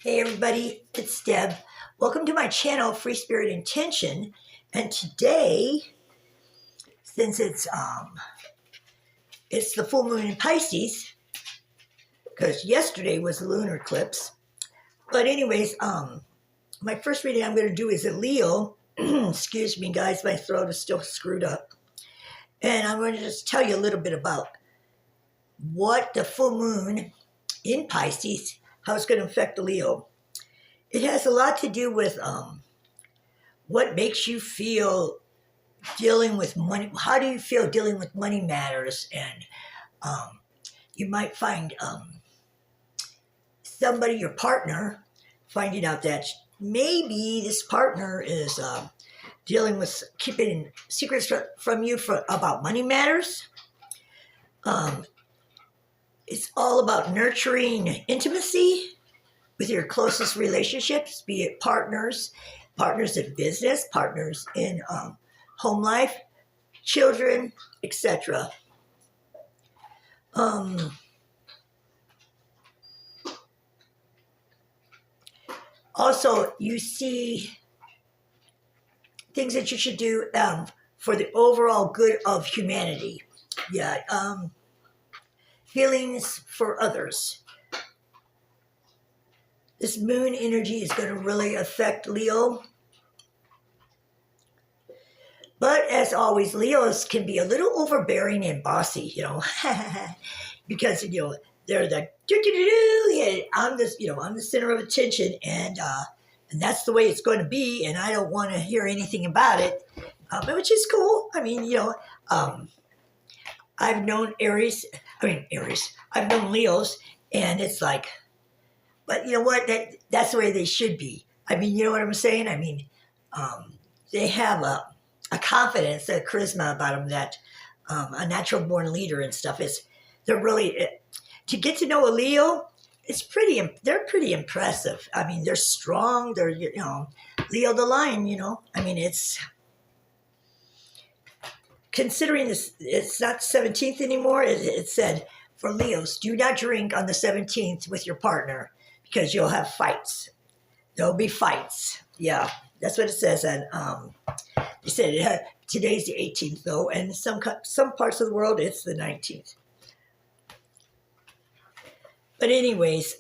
Hey everybody, it's Deb. Welcome to my channel, Free Spirit Intention. And today, since it's the full moon in Pisces, because yesterday was the lunar eclipse. But anyways, my first reading I'm going to do is a Leo. Excuse me, guys, my throat is still screwed up. And I'm going to just tell you a little bit about what the full moon in Pisces, how it's going to affect the Leo. It has a lot to do with what makes you feel dealing with money. How do you feel dealing with money matters? And you might find somebody, your partner, finding out that maybe this partner is dealing with keeping secrets from you about money matters. It's all about nurturing intimacy with your closest relationships, be it partners in business, partners in home life, children, etc. Also, you see things that you should do for the overall good of humanity. Yeah, feelings for others. This moon energy is going to really affect Leo. But as always, Leos can be a little overbearing and bossy, because, they're the I'm this, I'm the center of attention, and that's the way it's going to be, and I don't want to hear anything about it, which is cool. I mean, I've known I've known Leos, and it's like, but you know what? That's the way they should be. I mean, you know what I'm saying? I mean, they have a confidence, a charisma about them that a natural born leader and stuff is. They're really, to get to know a Leo, they're pretty impressive. I mean, they're strong. They're, Leo the lion, I mean, it's, considering this, it's not 17th anymore. It said, for Leos, do not drink on the 17th with your partner, because you'll have fights. There'll be fights. Yeah, that's what it says. And they said today's the 18th, though, and some parts of the world, it's the 19th. But anyways,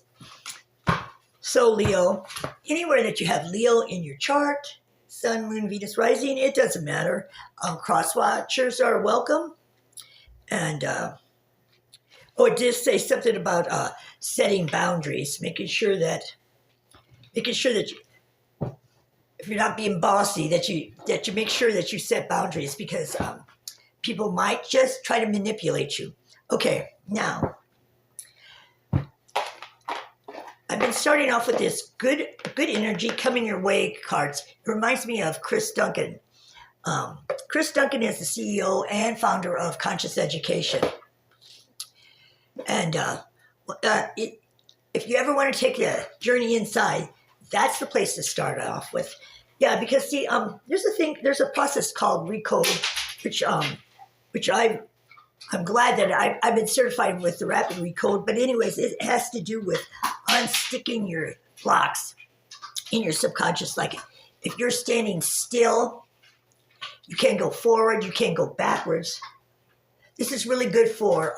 so Leo, anywhere that you have Leo in your chart, Sun, Moon, Venus, Rising, it doesn't matter. Cross watchers are welcome. And it did say something about setting boundaries, making sure that you, if you're not being bossy, that you make sure that you set boundaries, because people might just try to manipulate you. Okay, now I've been starting off with this good energy coming your way cards. It reminds me of Chris Duncan. Chris Duncan is the CEO and founder of Conscious Education. And if you ever want to take a journey inside, that's the place to start off with. Yeah, because see, there's a process called Recode, which I'm glad that I've been certified with the Rapid Recode. But anyways, it has to do with unsticking your blocks in your subconscious. Like if you're standing still, you can't go forward, you can't go backwards. This is really good for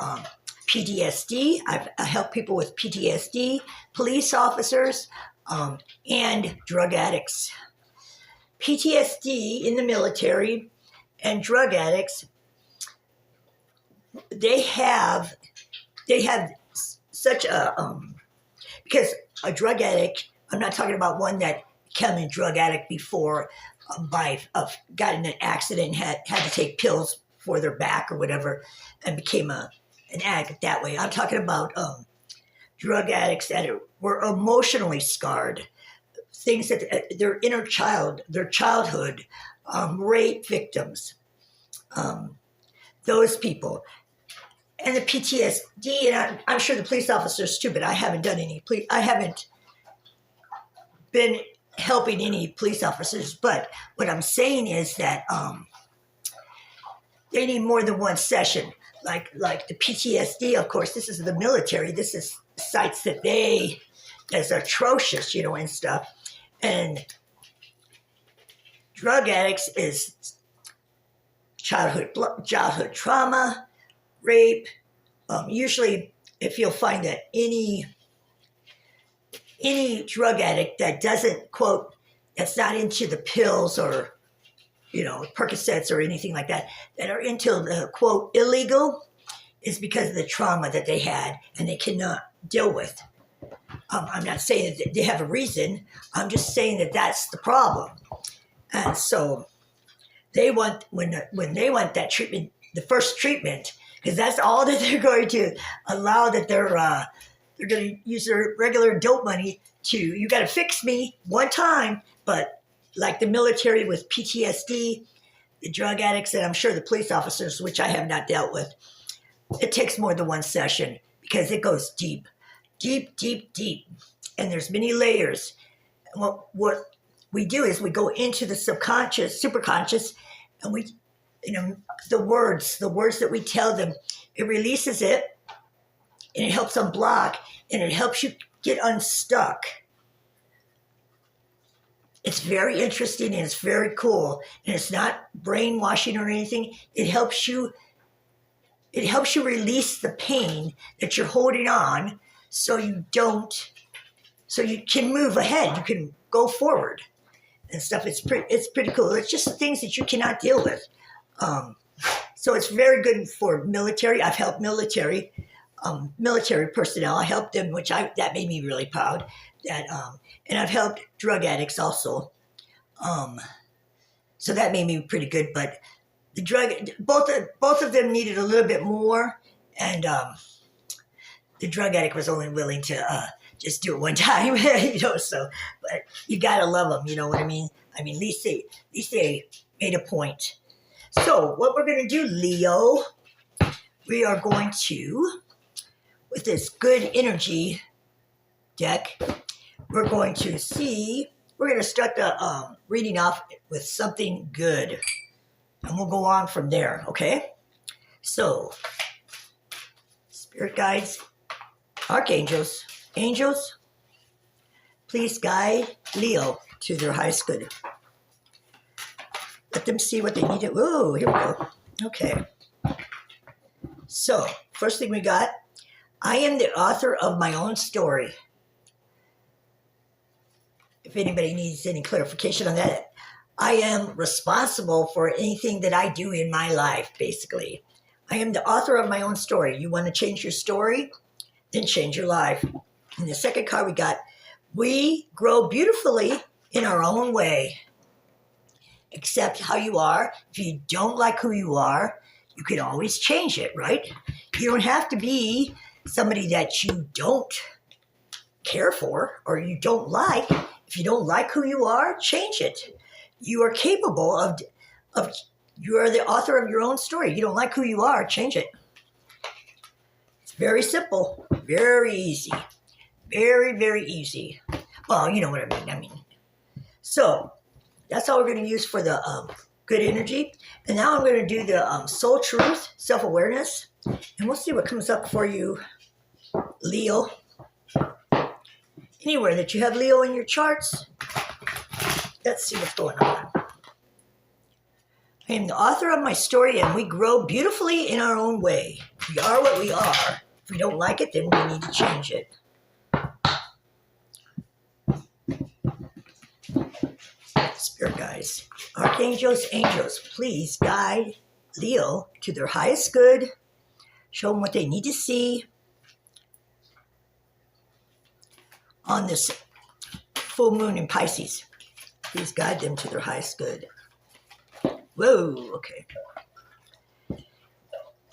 PTSD. I help people with PTSD, police officers, and drug addicts. PTSD in the military and drug addicts, they have such a, because a drug addict, I'm not talking about one that became a drug addict before got in an accident, had to take pills for their back or whatever, and became an addict that way. I'm talking about drug addicts that were emotionally scarred, things that their inner child, their childhood, rape victims, those people. And the PTSD, and I'm sure the police officers too, but I haven't done any I haven't been helping any police officers. But what I'm saying is that they need more than one session. Like the PTSD, of course, this is the military. This is sites that they that's atrocious, you know, and stuff. And drug addicts is childhood trauma, rape. Usually, if you'll find that any drug addict that doesn't, quote, that's not into the pills or, you know, Percocets or anything like that, that are into the, quote, illegal, is because of the trauma that they had and they cannot deal with. I'm not saying that they have a reason. I'm just saying that that's the problem. And so they want, when they want that treatment, the first treatment, because that's all that they're going to allow, that they're going to use their regular dope money to, you got to fix me one time. But like the military with PTSD, the drug addicts, and I'm sure the police officers, which I have not dealt with, it takes more than one session because it goes deep, deep, deep, deep. And there's many layers. What we do is we go into the subconscious, superconscious, and we, you know, the words that we tell them, it releases it, and it helps unblock, and it helps you get unstuck. It's very interesting, and it's very cool, and it's not brainwashing or anything. It helps you release the pain that you're holding on, so you can move ahead. You can go forward and stuff. It's pretty cool. It's just things that you cannot deal with. So it's very good for military. I've helped military personnel. I helped them, that made me really proud. And I've helped drug addicts also. So that made me pretty good. But both of them needed a little bit more, and the drug addict was only willing to just do it one time, you know. So, but you gotta love them, you know what I mean? I mean, at least they made a point. So, what we're gonna do, Leo, we are going to, with this good energy deck, we're going to start the reading off with something good. And we'll go on from there, okay? So, spirit guides, archangels, angels, please guide Leo to their highest good. Let them see what they need to. Ooh, here we go. Okay. So, first thing we got, I am the author of my own story. If anybody needs any clarification on that, I am responsible for anything that I do in my life, basically. I am the author of my own story. You want to change your story? Then change your life. And the second card we got, we grow beautifully in our own way. Accept how you are. If you don't like who you are, you can always change it, right? You don't have to be somebody that you don't care for or you don't like. If you don't like who you are, change it. You are capable of you are the author of your own story. You don't like who you are, change it. It's very simple, very easy, very, very easy. Well, you know what I mean. So that's all we're going to use for the good energy. And now I'm going to do the soul truth, self-awareness. And we'll see what comes up for you, Leo. Anywhere that you have Leo in your charts, let's see what's going on. I am the author of my story, and we grow beautifully in our own way. We are what we are. If we don't like it, then we need to change it. Spirit guides, archangels, angels, please guide Leo to their highest good. Show them what they need to see on this full moon in Pisces. Please guide them to their highest good. Whoa, okay.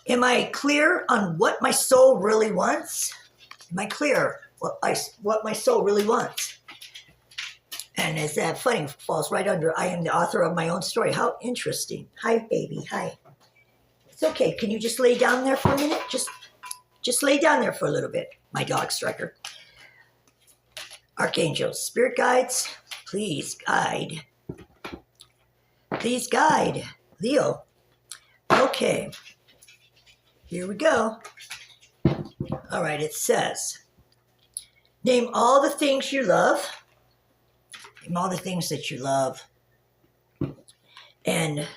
Am I clear on what my soul really wants? Am I clear what my soul really wants? And as that funny falls right under, I am the author of my own story. How interesting. Hi, baby. Hi. It's okay. Can you just lay down there for a minute? Just lay down there for a little bit, my dog Striker. Archangels, spirit guides, please guide. Please guide Leo. Okay. Here we go. All right, it says, Name all the things you love. Name all the things that you love. And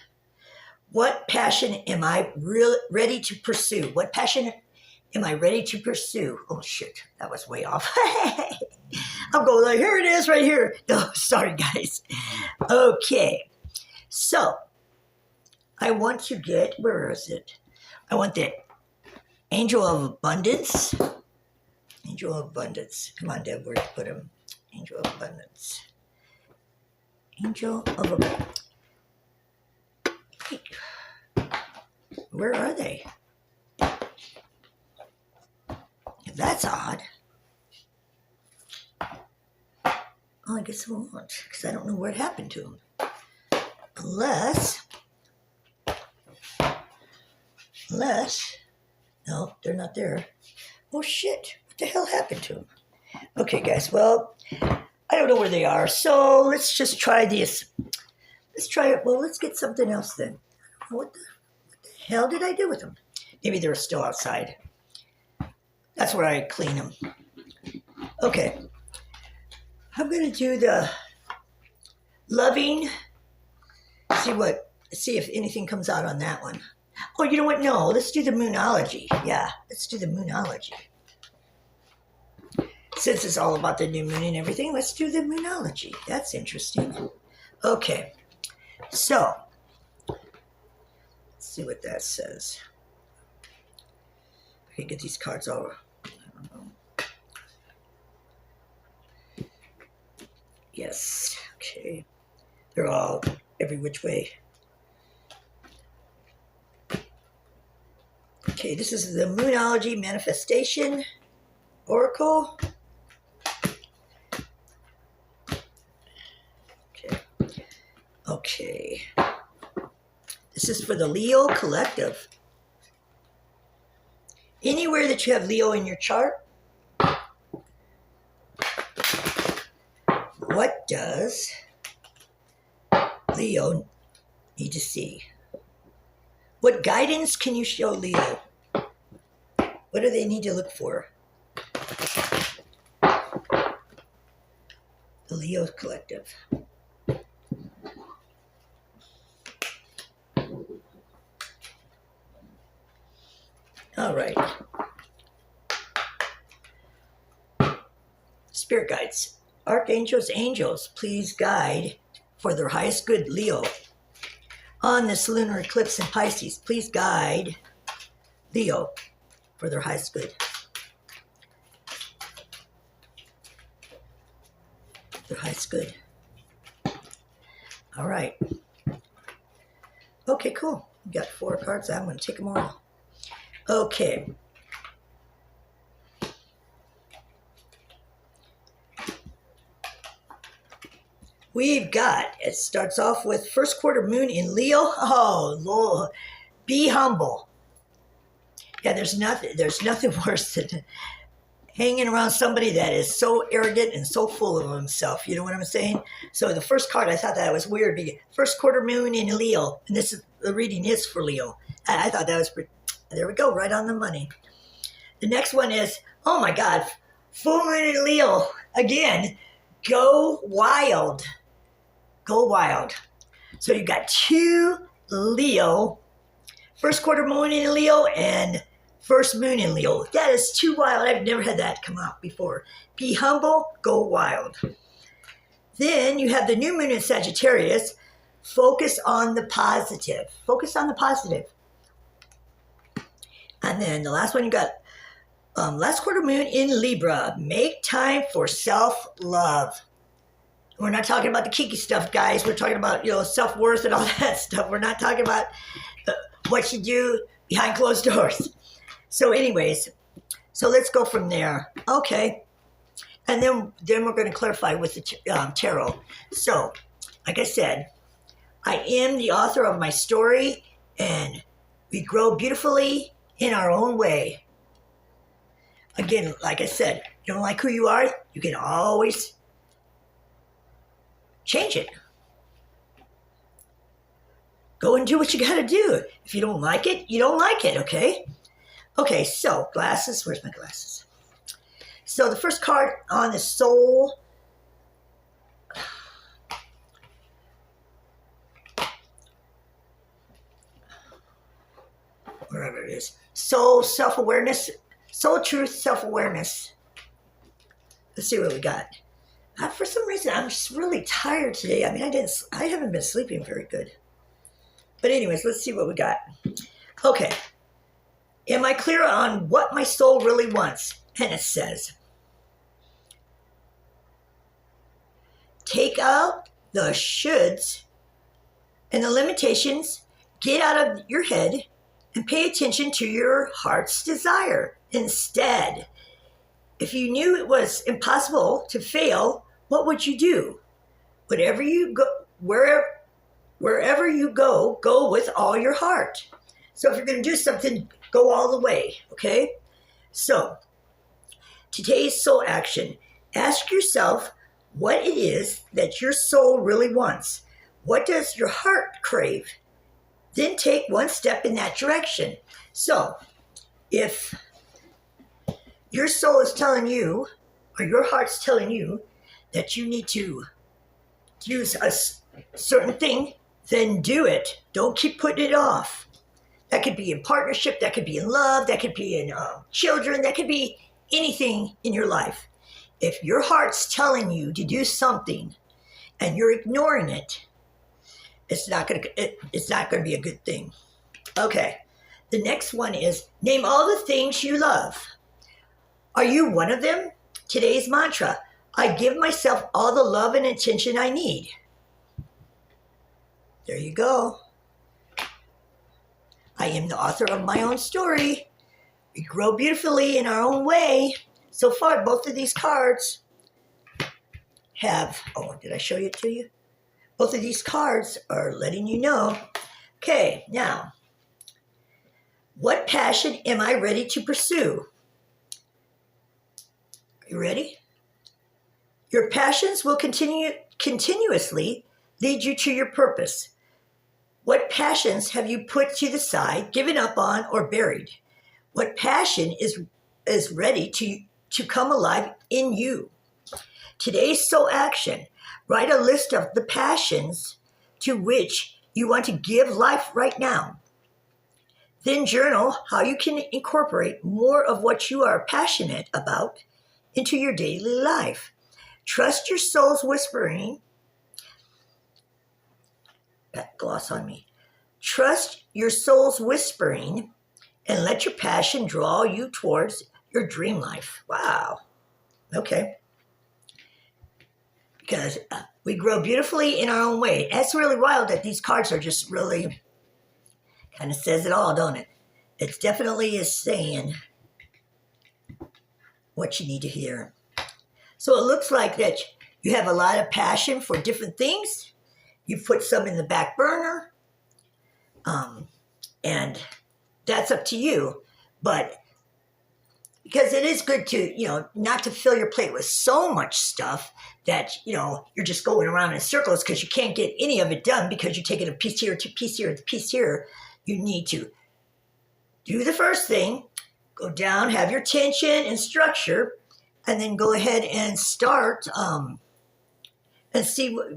what passion am I ready to pursue? What passion am I ready to pursue? Oh, shit. That was way off. I'm going like, here it is right here. No, sorry, guys. Okay. So, I want to get, where is it? I want the Angel of Abundance. Angel of Abundance. Come on, Deb, where'd you put him? Angel of Abundance. Angel of Abundance. Where are they? That's odd. Oh, I guess I won't, because I don't know what happened to them. Unless, no, they're not there. Oh, shit. What the hell happened to them? Okay, guys, well, I don't know where they are, so let's just try this. Let's try it. Well, let's get something else then. What the hell did I do with them? Maybe they're still outside. That's where I clean them. Okay. I'm going to do the loving. See if anything comes out on that one. Oh, you know what? No, let's do the Moonology. Yeah, let's do the Moonology. Since it's all about the new moon and everything, let's do the Moonology. That's interesting. Okay. So, let's see what that says. I can get these cards over. I don't know. Yes. Okay. They're all every which way. Okay, this is the Moonology Manifestation Oracle. Okay. This is for the Leo Collective. Anywhere that you have Leo in your chart, what does Leo need to see? What guidance can you show Leo? What do they need to look for? The Leo Collective. All right. Spirit guides, archangels, angels, please guide for their highest good, Leo. On this lunar eclipse in Pisces, please guide Leo for their highest good. Their highest good. All right. Okay, cool. We got 4 cards. I'm going to take them all. Okay. We've got, it starts off with first quarter moon in Leo. Oh, Lord. Be humble. Yeah, there's nothing worse than hanging around somebody that is so arrogant and so full of himself. You know what I'm saying? So the first card, I thought that was weird. First quarter moon in Leo. And this is, the reading is for Leo. I thought that was pretty. There we go, right on the money. The next one is, oh my God, full moon in Leo. Again, go wild. Go wild. So you got 2 Leo, first quarter moon in Leo and first moon in Leo. That is too wild. I've never had that come out before. Be humble, go wild. Then you have the new moon in Sagittarius. Focus on the positive. Focus on the positive. And then the last one you got, last quarter moon in Libra. Make time for self-love. We're not talking about the kinky stuff, guys. We're talking about, self-worth and all that stuff. We're not talking about what you do behind closed doors. So anyways, so let's go from there. Okay. And then we're going to clarify with the tarot. So, like I said, I am the author of my story, and we grow beautifully in our own way. Again, like I said, you don't like who you are, you can always change it. Go and do what you got to do. If you don't like it, you don't like it, okay? Okay, so glasses. Where's my glasses? So the first card on the soul, wherever it is, soul, self-awareness, soul truth, self-awareness. Let's see what we got. For some reason, I'm just really tired today. I mean, I haven't been sleeping very good. But anyways, let's see what we got. Okay. Am I clear on what my soul really wants? And it says, take out the shoulds and the limitations, get out of your head, and pay attention to your heart's desire. Instead, if you knew it was impossible to fail, what would you do? Whatever you go, wherever you go with all your heart. So if you're going to do something, go all the way, okay? So today's soul action, ask yourself what it is that your soul really wants. What does your heart crave? Then take one step in that direction. So if your soul is telling you, or your heart's telling you, that you need to use a certain thing, then do it. Don't keep putting it off. That could be in partnership, that could be in love, that could be in children, that could be anything in your life. If your heart's telling you to do something and you're ignoring it, it's not going to be a good thing. Okay, the next one is name all the things you love. Are you one of them? Today's mantra, I give myself all the love and attention I need. There you go. I am the author of my own story. We grow beautifully in our own way. So far, both of these cards have, did I show it to you? Both of these cards are letting you know. Okay, now, what passion am I ready to pursue? Are you ready? Your passions will continuously lead you to your purpose. What passions have you put to the side, given up on, or buried? What passion is ready to come alive in you? Today's soul action, write a list of the passions to which you want to give life right now. Then journal how you can incorporate more of what you are passionate about into your daily life. Trust your soul's whispering. That gloss on me. Trust your soul's whispering and let your passion draw you towards your dream life. Wow. Okay. Because we grow beautifully in our own way. That's really wild that these cards are just really, kind of says it all, don't it? It definitely is saying what you need to hear. So it looks like that you have a lot of passion for different things. You put some in the back burner. And that's up to you. But because it is good to, not to fill your plate with so much stuff that, you're just going around in circles because you can't get any of it done because you're taking a piece here, a piece here, a piece here. You need to do the first thing, go down, have your tension and structure, and then go ahead and start and see what,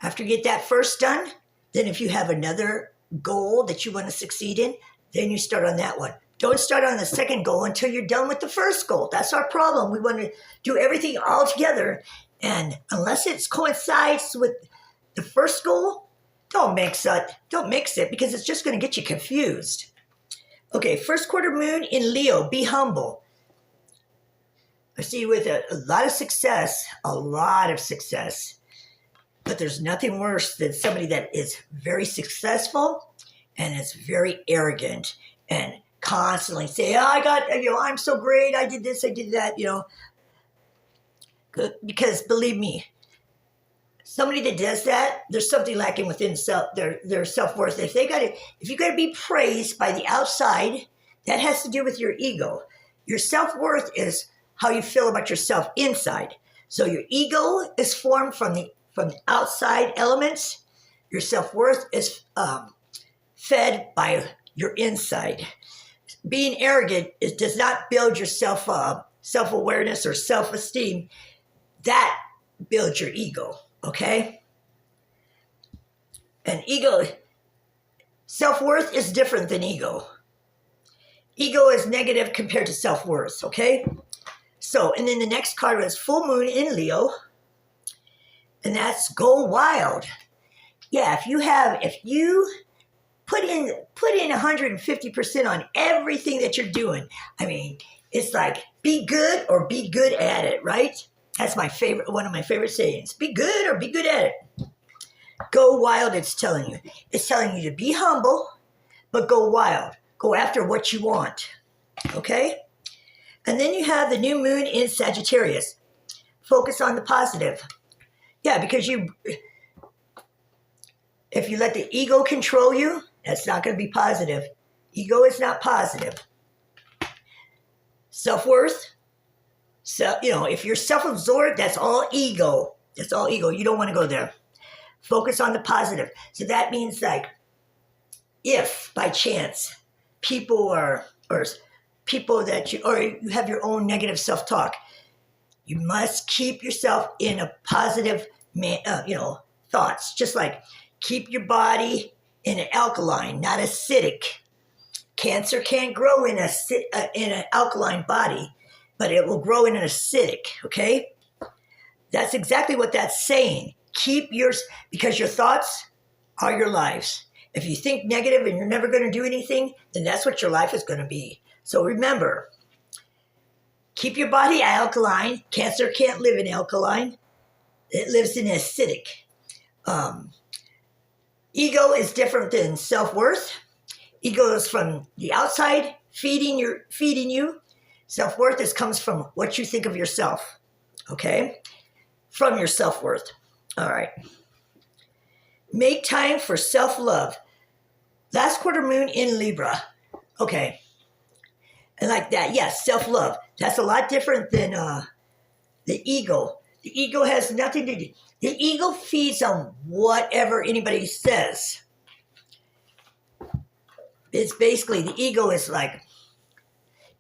after you get that first done, then if you have another goal that you want to succeed in, then you start on that one. Don't start on the second goal until you're done with the first goal. That's our problem. We want to do everything all together. And unless it coincides with the first goal, don't mix it because it's just going to get you confused. Okay, first quarter moon in Leo, be humble. I see you with a lot of success, but there's nothing worse than somebody that is very successful and is very arrogant and constantly say, I'm so great, I did this, I did that, because believe me, somebody that does that, there's something lacking within their self-worth. If you got to be praised by the outside, that has to do with your ego. Your self-worth is how you feel about yourself inside. So your ego is formed from the outside elements. Your self-worth is fed by your inside. Being arrogant does not build yourself up. self-awareness or self-esteem, that builds your ego, okay? And ego, self-worth is different than ego. Ego is negative compared to self-worth, okay? So, and then the next card was full moon in Leo, and that's go wild. Yeah, if you put in 150% on everything that you're doing, I mean, it's like be good or be good at it, right? That's one of my favorite sayings. Be good or be good at it. Go wild, it's telling you. It's telling you to be humble, but go wild. Go after what you want, okay? And then you have the new moon in Sagittarius. Focus on the positive. Yeah, because if you let the ego control you, that's not going to be positive. Ego is not positive. Self-worth, if you're self-absorbed, that's all ego. That's all ego. You don't want to go there. Focus on the positive. So that means like, if by chance people you have your own negative self-talk, you must keep yourself in a positive, thoughts. Just like keep your body in an alkaline, not acidic. Cancer can't grow in an alkaline body, but it will grow in an acidic, okay? That's exactly what that's saying. Because your thoughts are your lives. If you think negative and you're never going to do anything, then that's what your life is going to be. So remember, keep your body alkaline. Cancer can't live in alkaline. It lives in acidic. Ego is different than self-worth. Ego is from the outside, feeding you. Self-worth comes from what you think of yourself, okay? From your self-worth. All right. Make time for self-love. Last quarter moon in Libra. Okay. And like that, yes, self-love. That's a lot different than the ego. The ego has nothing to do. The ego feeds on whatever anybody says. It's basically, the ego is like,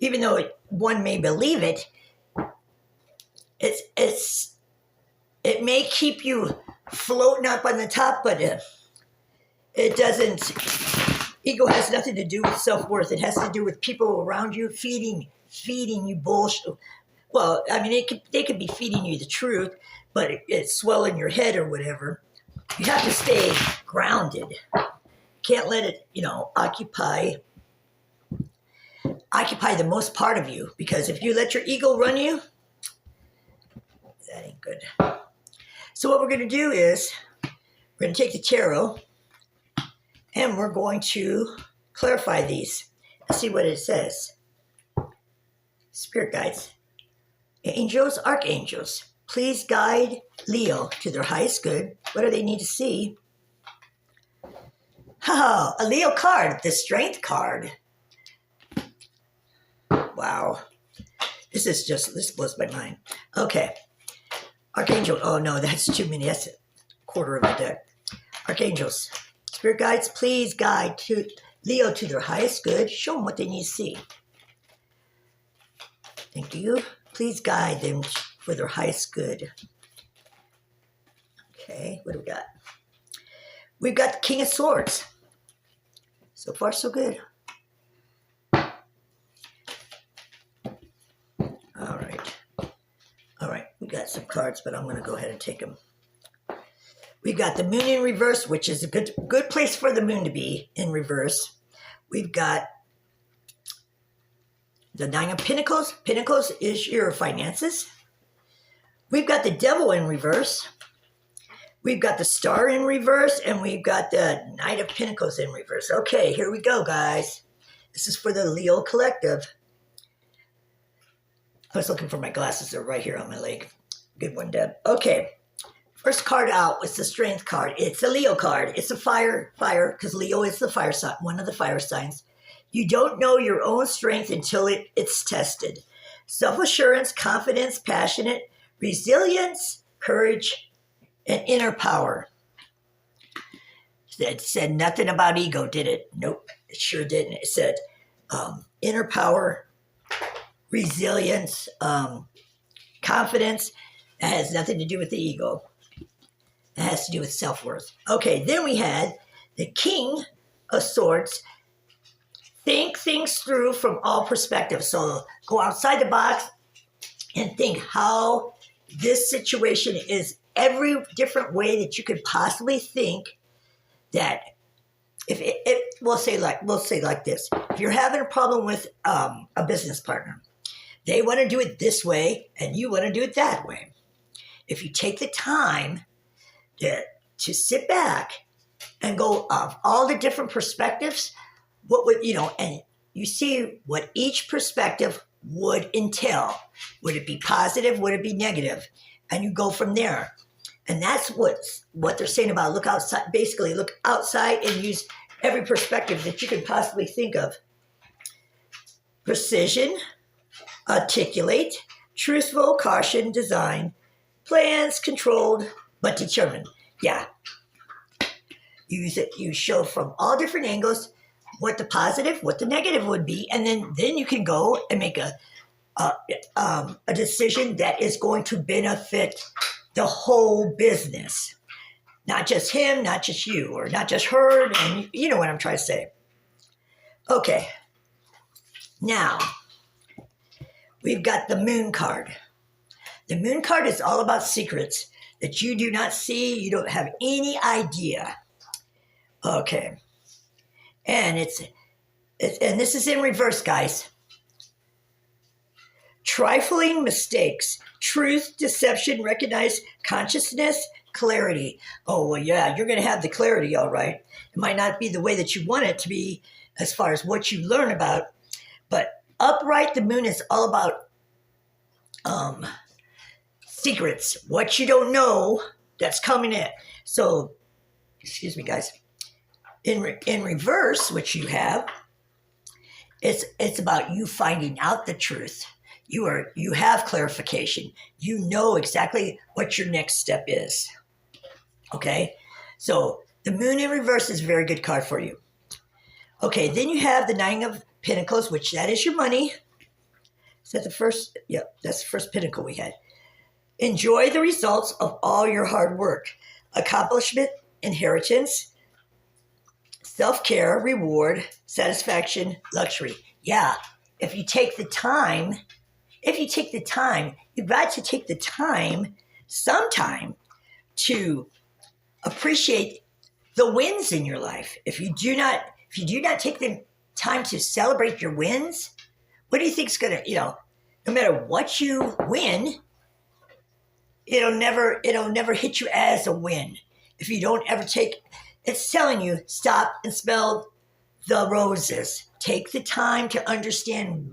even though one may believe it, it may keep you floating up on the top, but it doesn't. Ego has nothing to do with self-worth. It has to do with people around you feeding you bullshit. Well, I mean, they could be feeding you the truth, but it's swelling your head or whatever. You have to stay grounded. Can't let it, occupy the most part of you, because if you let your ego run you, that ain't good. So what we're going to do is we're going to take the tarot and we're going to clarify these and see what it says. Spirit guides, angels, archangels, please guide Leo to their highest good. What do they need to see? Oh, a Leo card, the Strength card. Wow. This blows my mind. Okay. Archangel. Oh, no, that's too many. That's a quarter of the deck. Archangels. Spirit guides, please guide to Leo to their highest good. Show them what they need to see. Thank you. Please guide them for their highest good. Okay, what do we got? We've got the King of Swords. So far, so good. All right. We got some cards, but I'm going to go ahead and take them. We've got the moon in reverse, which is a good place for the moon to be in reverse. We've got the Nine of Pentacles. Pentacles is your finances. We've got the Devil in reverse. We've got the Star in reverse, and we've got the Knight of Pentacles in reverse. Okay, here we go, guys. This is for the Leo Collective. I was looking for my glasses. They're right here on my leg. Good one, Deb. Okay. First card out was the Strength card. It's a Leo card. It's a fire, because Leo is the fire sign, one of the fire signs. You don't know your own strength until it's tested. Self-assurance, confidence, passionate, resilience, courage, and inner power. It said nothing about ego, did it? Nope, it sure didn't. It said inner power, resilience, confidence. That has nothing to do with the ego. It has to do with self-worth. Okay, then we had the King of Swords. Think things through from all perspectives. So go outside the box and think how this situation is every different way that you could possibly think. That if we'll say like this, if you're having a problem with a business partner, they want to do it this way and you want to do it that way. If you take the time to sit back and go of all the different perspectives, what would and you see what each perspective would entail. Would it be positive? Would it be negative? And you go from there. And that's what they're saying about look outside. Basically, look outside and use every perspective that you could possibly think of. Precision, articulate, truthful, caution, design, plans, controlled, but determined. Yeah. You show from all different angles what the positive, what the negative would be, and then you can go and make a decision that is going to benefit the whole business. Not just him, not just you, or not just her, and you know what I'm trying to say. Okay. Now, we've got the Moon card. The Moon card is all about secrets that you do not see, you don't have any idea. Okay. And and this is in reverse, guys. Trifling mistakes, truth, deception, recognize, consciousness, clarity. Oh, well, yeah, you're going to have the clarity, all right. It might not be the way that you want it to be as far as what you learn about, but upright, the Moon is all about secrets, what you don't know that's coming in. So, excuse me, guys. In reverse, which you have, it's about you finding out the truth. You have clarification. You know exactly what your next step is. Okay? So the Moon in reverse is a very good card for you. Okay, then you have the Nine of Pentacles, which that is your money. Is that the first? Yeah, that's the first pentacle we had. Enjoy the results of all your hard work. Accomplishment, inheritance, self-care, reward, satisfaction, luxury. Yeah, if you take the time, you've got to take the time sometime to appreciate the wins in your life. If you do not take the time to celebrate your wins, what do you think is going to, no matter what you win, it'll never hit you as a win. If you don't ever it's telling you, stop and smell the roses. Take the time to understand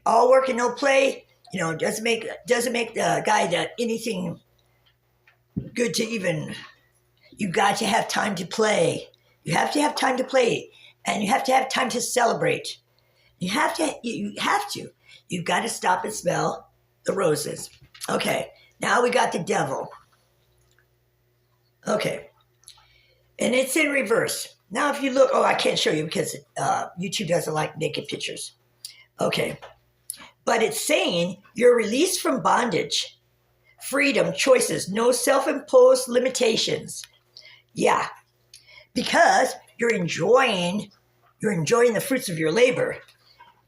all work and no play, doesn't make the guy that anything good to even, you got to have time to play. You have to have time to play, and you have to have time to celebrate. You've got to stop and smell the roses. Okay, now we got the Devil. Okay, and it's in reverse. Now if you look, I can't show you because YouTube doesn't like naked pictures. Okay, but it's saying you're released from bondage, freedom, choices, no self-imposed limitations. Yeah, because you're enjoying the fruits of your labor.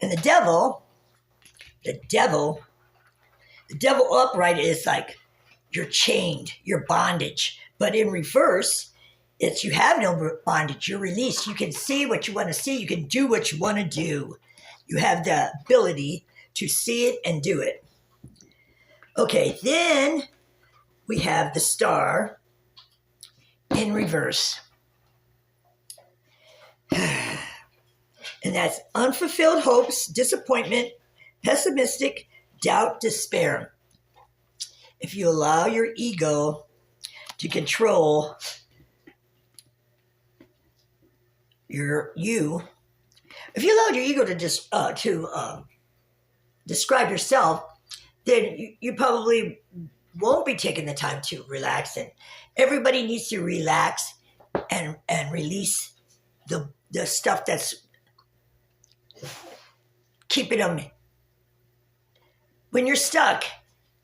And the devil upright is like you're chained, you're bondage. But in reverse, it's you have no bondage, you're released. You can see what you want to see, you can do what you want to do. You have the ability to see it and do it. Okay, then we have the Star in reverse. And that's unfulfilled hopes, disappointment, pessimistic, doubt, despair. If you allow your ego to control if you allowed your ego to describe yourself, then you probably won't be taking the time to relax. And everybody needs to relax and release the stuff that's keeping them. When you're stuck,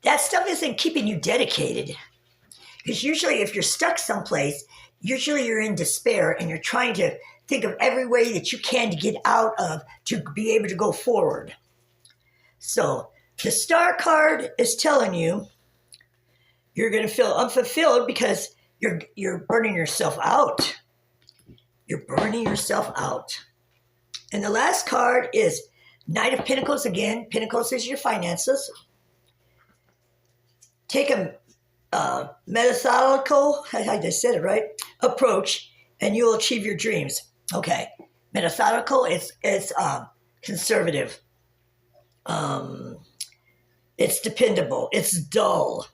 that stuff isn't keeping you dedicated. Because usually if you're stuck someplace, usually you're in despair and you're trying to think of every way that you can to get out of, to be able to go forward. So the Star card is telling you you're going to feel unfulfilled because you're burning yourself out. You're burning yourself out. And the last card is Knight of Pentacles again. Pentacles is your finances. Take a methodical, I just said it right, approach, and you'll achieve your dreams. Okay. Methodical is conservative. It's dependable. It's dull.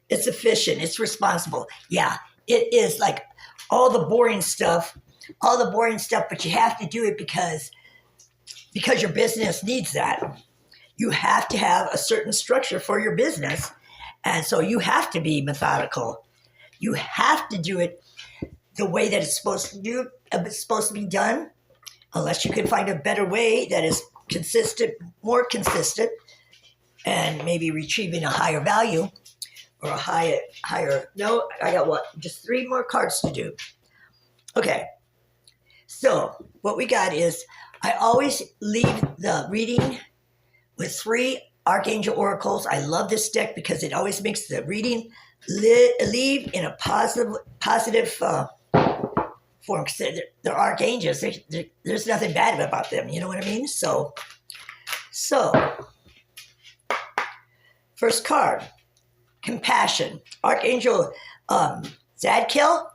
It's efficient. It's responsible. Yeah, it is like all the boring stuff, but you have to do it because your business needs that. You have to have a certain structure for your business. And so you have to be methodical. You have to do it the way that it's supposed to be done, unless you can find a better way that is consistent, more consistent, and maybe retrieving a higher value or a higher. No, I got what? Just 3 more cards to do. Okay. So what we got is I always leave the reading with 3 Archangel Oracles. I love this deck because it always makes the reading leave in a positive form. Because they're archangels. There's nothing bad about them. You know what I mean? So first card, compassion. Archangel Zadkiel.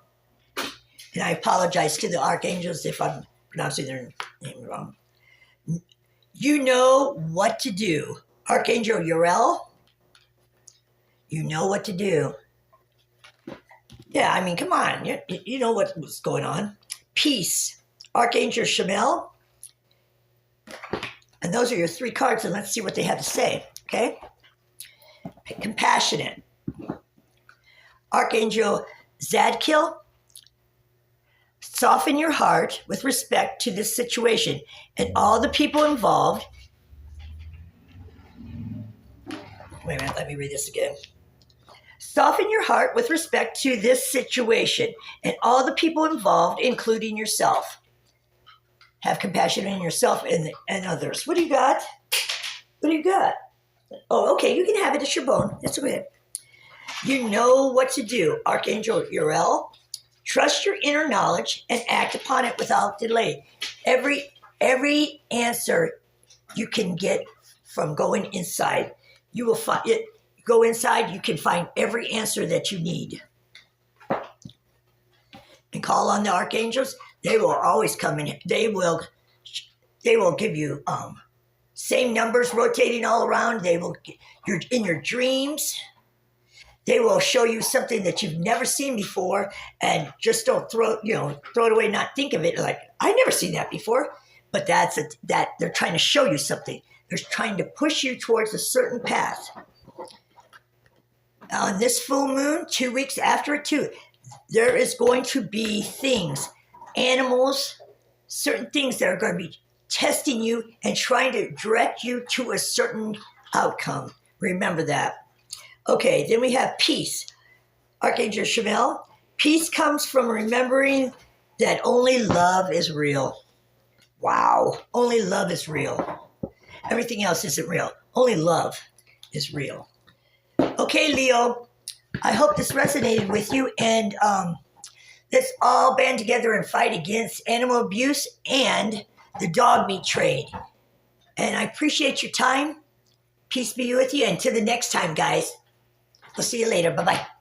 And I apologize to the archangels if I'm pronouncing their name wrong. You know what to do. Archangel Uriel, you know what to do. Yeah, I mean, come on. You know what's going on. Peace. Archangel Shamel. And those are your 3 cards, and let's see what they have to say, okay? Compassionate. Archangel Zadkiel. Soften your heart with respect to this situation and all the people involved. Wait a minute, let me read this again. Soften your heart with respect to this situation and all the people involved, including yourself. Have compassion in yourself and others. What do you got? What do you got? Oh, okay, you can have it. It's your bone. That's okay. You know what to do. Archangel Uriel. Trust your inner knowledge and act upon it without delay. Every answer you can get from going inside, you will find it. Go inside, you can find every answer that you need. And call on the archangels. They will always come in. They will give you same numbers rotating all around. You're in your dreams. They will show you something that you've never seen before, and just don't throw it away, not think of it like, I never seen that before. But that they're trying to show you something. They're trying to push you towards a certain path. On this full moon, 2 weeks after it too, there is going to be things, animals, certain things that are going to be testing you and trying to direct you to a certain outcome. Remember that. Okay, then we have peace. Archangel Shamel. Peace comes from remembering that only love is real. Wow, only love is real. Everything else isn't real. Only love is real. Okay, Leo, I hope this resonated with you, and let's all band together and fight against animal abuse and the dog meat trade. And I appreciate your time. Peace be with you. Until the next time, guys. We'll see you later. Bye-bye.